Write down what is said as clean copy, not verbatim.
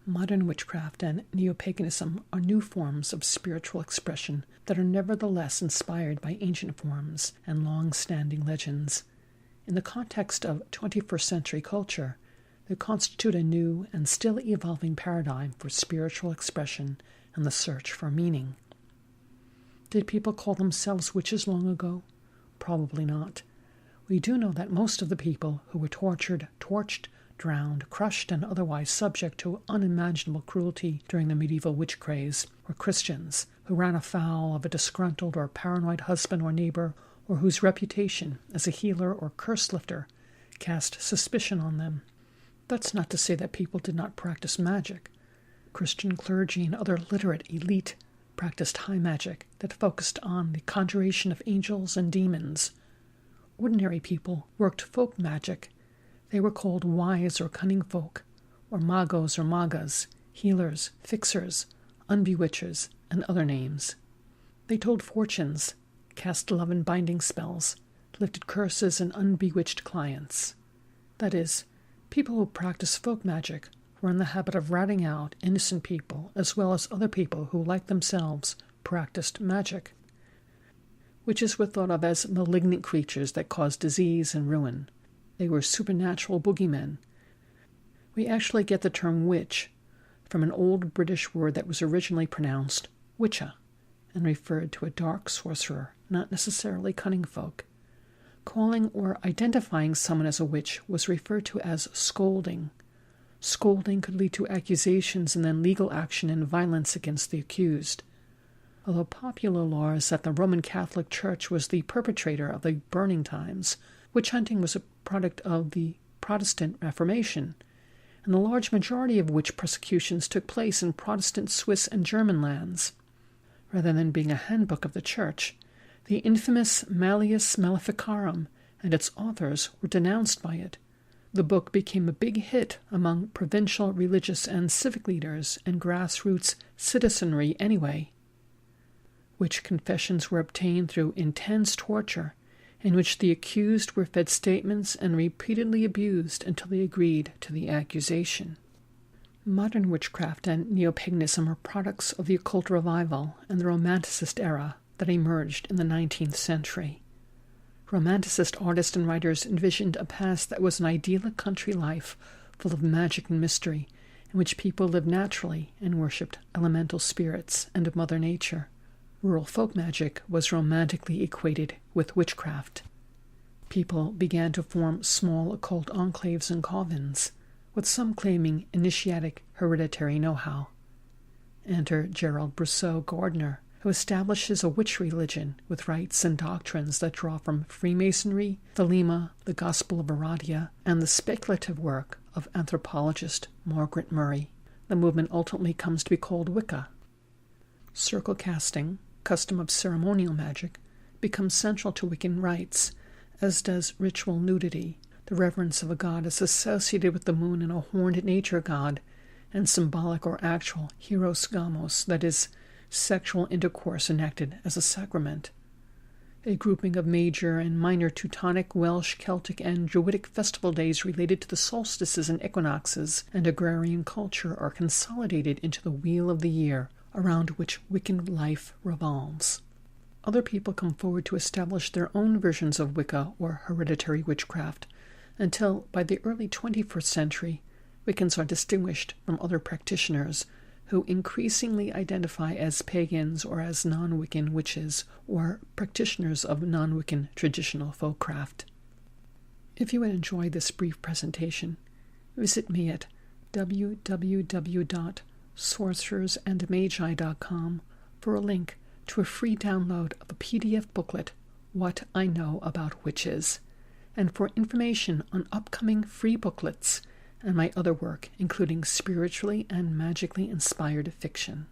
Modern witchcraft and neo-paganism are new forms of spiritual expression that are nevertheless inspired by ancient forms and long-standing legends. In the context of 21st century culture, they constitute a new and still evolving paradigm for spiritual expression and the search for meaning. Did people call themselves witches long ago? Probably not. We do know that most of the people who were tortured, torched, drowned, crushed, and otherwise subject to unimaginable cruelty during the medieval witch craze were Christians who ran afoul of a disgruntled or paranoid husband or neighbor, or whose reputation as a healer or curse lifter cast suspicion on them. That's not to say that people did not practice magic. Christian clergy and other literate elite practiced high magic that focused on the conjuration of angels and demons. Ordinary people worked folk magic. They were called wise or cunning folk, or magos or magas, healers, fixers, unbewitchers, and other names. They told fortunes, cast love and binding spells, lifted curses and unbewitched clients. That is, people who practiced folk magic were in the habit of ratting out innocent people as well as other people who, like themselves, practiced magic. Witches were thought of as malignant creatures that caused disease and ruin. They were supernatural boogeymen. We actually get the term witch from an old British word that was originally pronounced witcha and referred to a dark sorcerer, not necessarily cunning folk. Calling or identifying someone as a witch was referred to as scolding. Scolding could lead to accusations and then legal action and violence against the accused. Although popular lore is that the Roman Catholic Church was the perpetrator of the burning times, witch hunting was a product of the Protestant Reformation, and the large majority of witch persecutions took place in Protestant Swiss and German lands. Rather than being a handbook of the Church, the infamous Malleus Maleficarum and its authors were denounced by it. The book became a big hit among provincial religious and civic leaders and grassroots citizenry anyway. Witch confessions were obtained through intense torture, in which the accused were fed statements and repeatedly abused until they agreed to the accusation. Modern witchcraft and neo-paganism are products of the occult revival and the Romanticist era that emerged in the 19th century. Romanticist artists and writers envisioned a past that was an idyllic country life full of magic and mystery, in which people lived naturally and worshipped elemental spirits and Mother Nature. Rural folk magic was romantically equated with witchcraft. People began to form small occult enclaves and covens, with some claiming initiatic hereditary know-how. Enter Gerald Brousseau Gardner, who establishes a witch religion with rites and doctrines that draw from Freemasonry, Thelema, the Gospel of Aradia, and the speculative work of anthropologist Margaret Murray. The movement ultimately comes to be called Wicca. Circle casting, custom of ceremonial magic, becomes central to Wiccan rites, as does ritual nudity, the reverence of a goddess associated with the moon and a horned nature god, and symbolic or actual hieros gamos, that is, sexual intercourse enacted as a sacrament. A grouping of major and minor Teutonic, Welsh, Celtic, and Druidic festival days related to the solstices and equinoxes and agrarian culture are consolidated into the wheel of the year, around which Wiccan life revolves. Other people come forward to establish their own versions of Wicca or hereditary witchcraft, until, by the early 21st century, Wiccans are distinguished from other practitioners who increasingly identify as pagans or as non-Wiccan witches or practitioners of non-Wiccan traditional folkcraft. If you would enjoy this brief presentation, visit me at www.sorcerersandmagi.com for a link to a free download of a PDF booklet, What I Know About Witches, and for information on upcoming free booklets and my other work, including spiritually and magically inspired fiction.